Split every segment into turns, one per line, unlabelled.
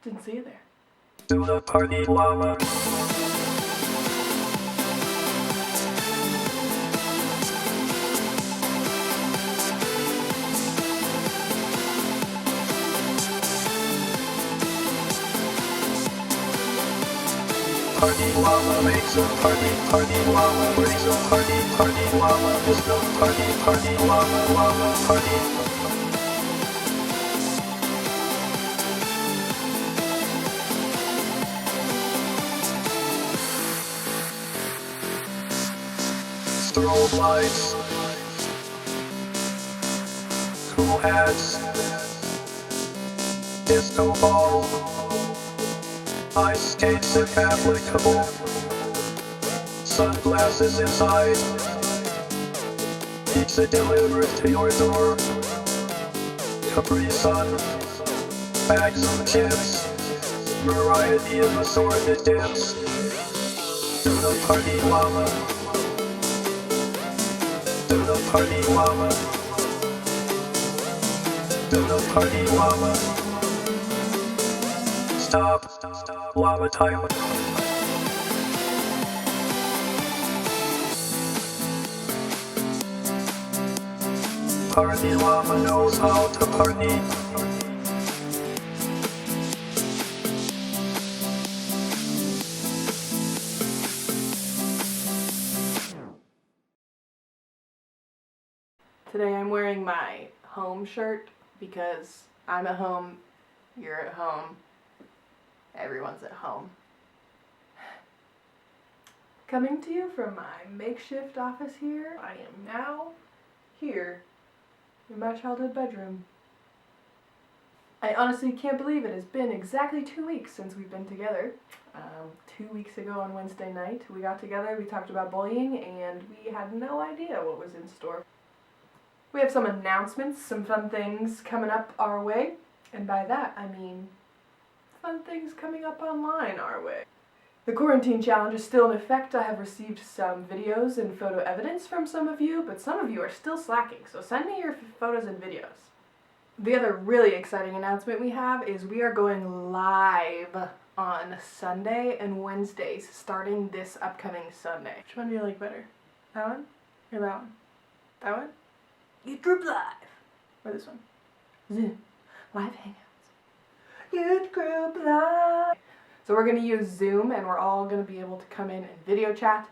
Didn't see you there.
Do the party llama. Party llama makes a party llama brings a party llama is the party llama party. Strobe lights, cool hats, disco ball, ice skates if applicable, sunglasses inside, pizza delivered to your door, Capri Sun, bags of chips, variety of assorted dips. Do the party llama. Do the party llama. Do the party llama. Stop, llama time. Party llama knows how to party.
Today I'm wearing my home shirt because I'm at home, you're at home, everyone's at home. Coming to you from my makeshift office here, I am now here in my childhood bedroom. I honestly can't believe it has been exactly 2 weeks since we've been together. 2 weeks ago on Wednesday night we got together, we talked about bullying, and we had no idea what was in store. We have some announcements, some fun things coming up our way, and by that I mean fun things coming up online our way. The quarantine challenge is still in effect. I have received some videos and photo evidence from some of you, but some of you are still slacking, so send me your photos and videos. The other really exciting announcement we have is we are going live on Sunday and Wednesdays starting this upcoming Sunday. Which one do you like better? That one or that one? That one? Youth Group Live. Or this one. Zoom. Live Hangouts. Youth Group Live. So we're going to use Zoom, and we're all going to be able to come in and video chat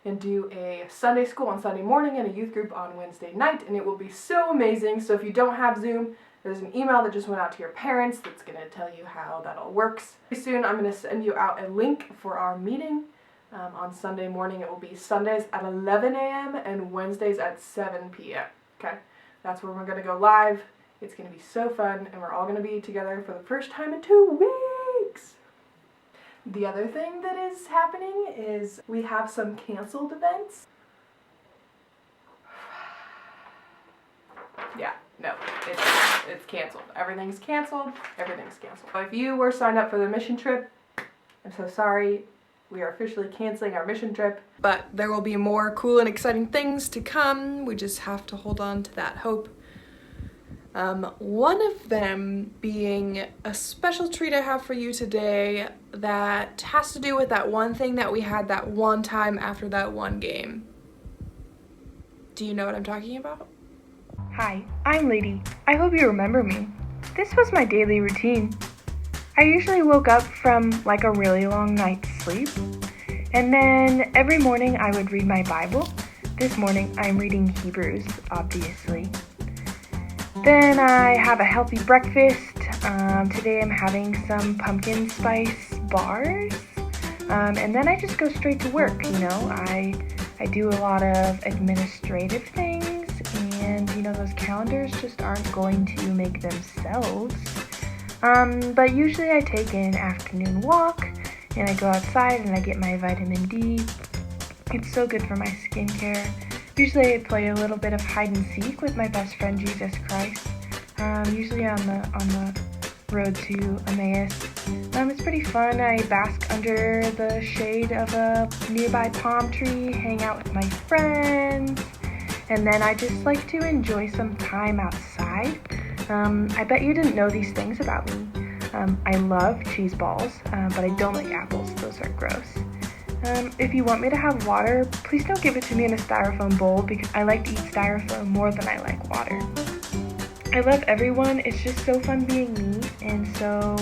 and do a Sunday school on Sunday morning and a youth group on Wednesday night, and it will be so amazing. So if you don't have Zoom, there's an email that just went out to your parents that's going to tell you how that all works. Pretty soon I'm going to send you out a link for our meeting. On Sunday morning it will be Sundays at 11 a.m. and Wednesdays at 7 p.m. Okay, that's where we're going to go live. It's going to be so fun, and we're all going to be together for the first time in 2 weeks. The other thing that is happening is we have some canceled events. Yeah, no, it's canceled. Everything's canceled. Everything's canceled. If you were signed up for the mission trip, I'm so sorry. We are officially canceling our mission trip, but there will be more cool and exciting things to come. We just have to hold on to that hope. One of them being a special treat I have for you today that has to do with that one thing that we had that one time after that one game. Do you know what I'm talking about?
Hi, I'm Lady. I hope you remember me. This was my daily routine. I usually woke up from like a really long night's sleep, and then every morning I would read my Bible. This morning I'm reading Hebrews, obviously. Then I have a healthy breakfast. Today I'm having some pumpkin spice bars, and then I just go straight to work. I do a lot of administrative things, and those calendars just aren't going to make themselves. But usually I take an afternoon walk, and I go outside and I get my vitamin D. It's so good for my skincare. Usually I play a little bit of hide and seek with my best friend Jesus Christ. Usually on the road to Emmaus. It's pretty fun. I bask under the shade of a nearby palm tree, hang out with my friends, and then I just like to enjoy some time outside. I bet you didn't know these things about me. I love cheese balls, but I don't like apples. Those are gross. If you want me to have water, please don't give it to me in a styrofoam bowl because I like to eat styrofoam more than I like water. I love everyone. It's just so fun being me, and so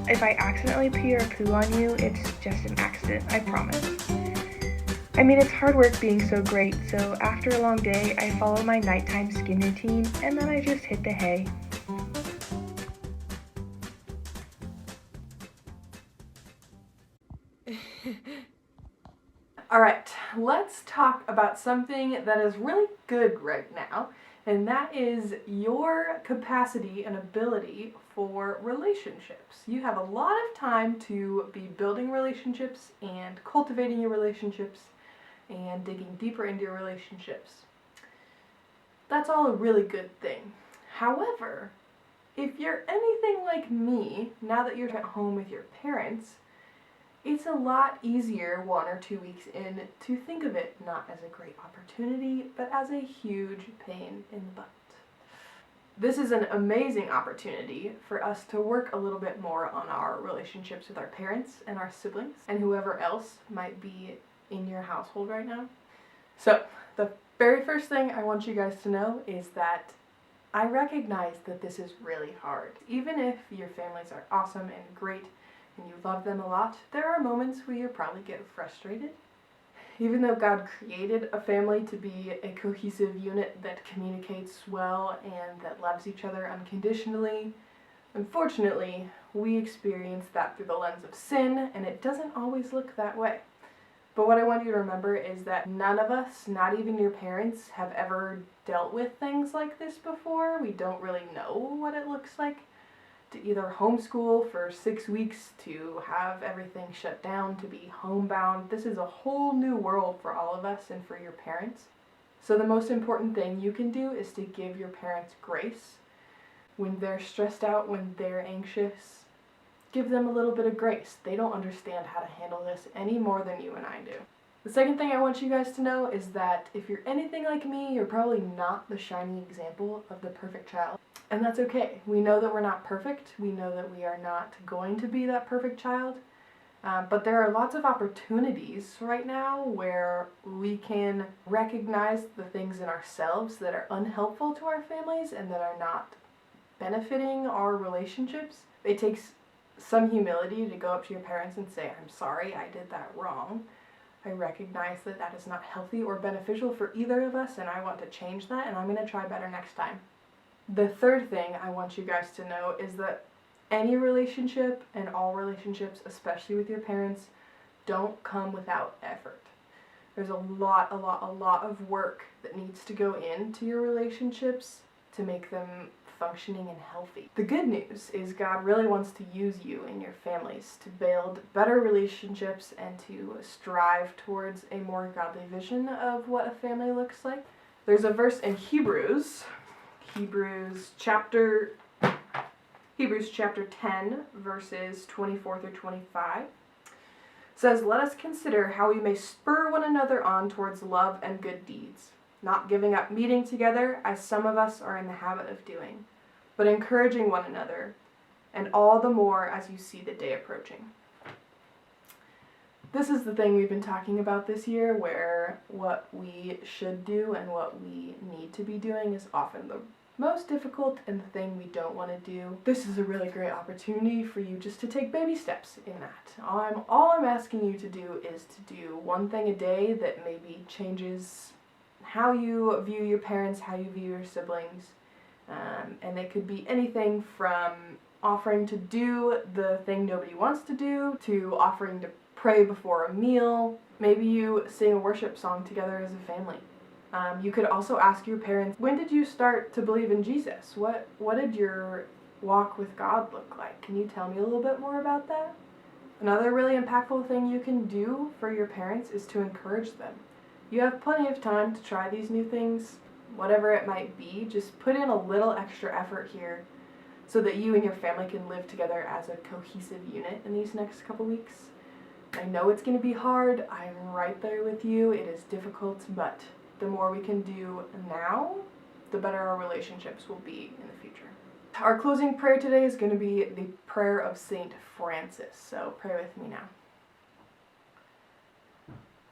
if I accidentally pee or poo on you, it's just an accident, I promise. I mean, it's hard work being so great, so after a long day, I follow my nighttime skin routine, and then I just hit the hay.
Alright, let's talk about something that is really good right now, and that is your capacity and ability for relationships. You have a lot of time to be building relationships and cultivating your relationships and digging deeper into your relationships. That's all a really good thing. However, if you're anything like me, now that you're at home with your parents, it's a lot easier 1 or 2 weeks in to think of it not as a great opportunity, but as a huge pain in the butt. This is an amazing opportunity for us to work a little bit more on our relationships with our parents and our siblings and whoever else might be in your household right now. So, the very first thing I want you guys to know is that I recognize that this is really hard. Even if your families are awesome and great, and you love them a lot, there are moments where you probably get frustrated. Even though God created a family to be a cohesive unit that communicates well and that loves each other unconditionally, unfortunately, we experience that through the lens of sin, and it doesn't always look that way. But what I want you to remember is that none of us, not even your parents, have ever dealt with things like this before. We don't really know what it looks like to either homeschool for 6 weeks, to have everything shut down, to be homebound. This is a whole new world for all of us and for your parents. So the most important thing you can do is to give your parents grace. When they're stressed out, when they're anxious, give them a little bit of grace. They don't understand how to handle this any more than you and I do. The second thing I want you guys to know is that if you're anything like me, you're probably not the shining example of the perfect child. And that's okay. We know that we're not perfect. We know that we are not going to be that perfect child. But there are lots of opportunities right now where we can recognize the things in ourselves that are unhelpful to our families and that are not benefiting our relationships. It takes some humility to go up to your parents and say, I'm sorry, I did that wrong. I recognize that that is not healthy or beneficial for either of us, and I want to change that, and I'm going to try better next time. The third thing I want you guys to know is that any relationship and all relationships, especially with your parents, don't come without effort. There's a lot of work that needs to go into your relationships to make them functioning and healthy. The good news is God really wants to use you and your families to build better relationships and to strive towards a more godly vision of what a family looks like. There's a verse in Hebrews chapter 10, verses 24 through 25. Says, let us consider how we may spur one another on towards love and good deeds, not giving up meeting together as some of us are in the habit of doing, but encouraging one another, and all the more as you see the day approaching. This is the thing we've been talking about this year, where what we should do and what we need to be doing is often the most difficult and the thing we don't want to do. This is a really great opportunity for you just to take baby steps in that. All I'm asking you to do is to do one thing a day that maybe changes how you view your parents, how you view your siblings, and it could be anything from offering to do the thing nobody wants to do, to offering to pray before a meal. Maybe you sing a worship song together as a family. You could also ask your parents, when did you start to believe in Jesus? What did your walk with God look like? Can you tell me a little bit more about that? Another really impactful thing you can do for your parents is to encourage them. You have plenty of time to try these new things, whatever it might be. Just put in a little extra effort here so that you and your family can live together as a cohesive unit in these next couple weeks. I know it's going to be hard. I'm right there with you. It is difficult, but the more we can do now, the better our relationships will be in the future. Our closing prayer today is going to be the prayer of Saint Francis, so pray with me now.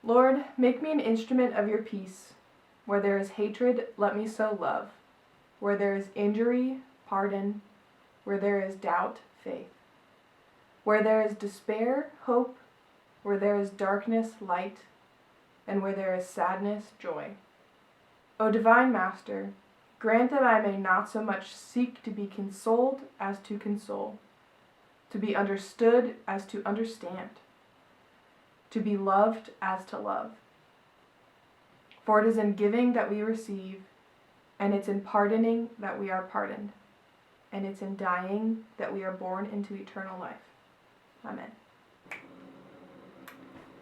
Lord, make me an instrument of your peace. Where there is hatred, let me sow love. Where there is injury, pardon. Where there is doubt, faith. Where there is despair, hope. Where there is darkness, light. And where there is sadness, joy. O divine Master, grant that I may not so much seek to be consoled as to console, to be understood as to understand, to be loved as to love. For it is in giving that we receive, and it's in pardoning that we are pardoned, and it's in dying that we are born into eternal life. Amen.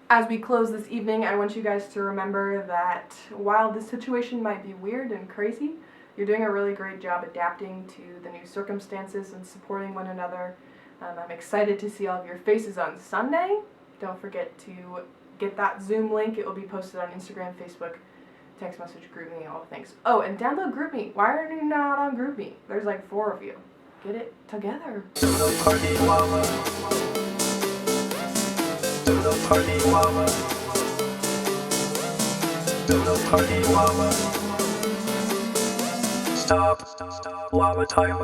As we close this evening, I want you guys to remember that while this situation might be weird and crazy, you're doing a really great job adapting to the new circumstances and supporting one another. I'm excited to see all of your faces on Sunday. Don't forget to get that Zoom link. It will be posted on Instagram, Facebook, text message, GroupMe, all the things. Oh, and download GroupMe. Why are you not on GroupMe? There's like 4 of you. Get it together.
To the party, mama. To the party, mama. To the party, mama. Stop, lava time.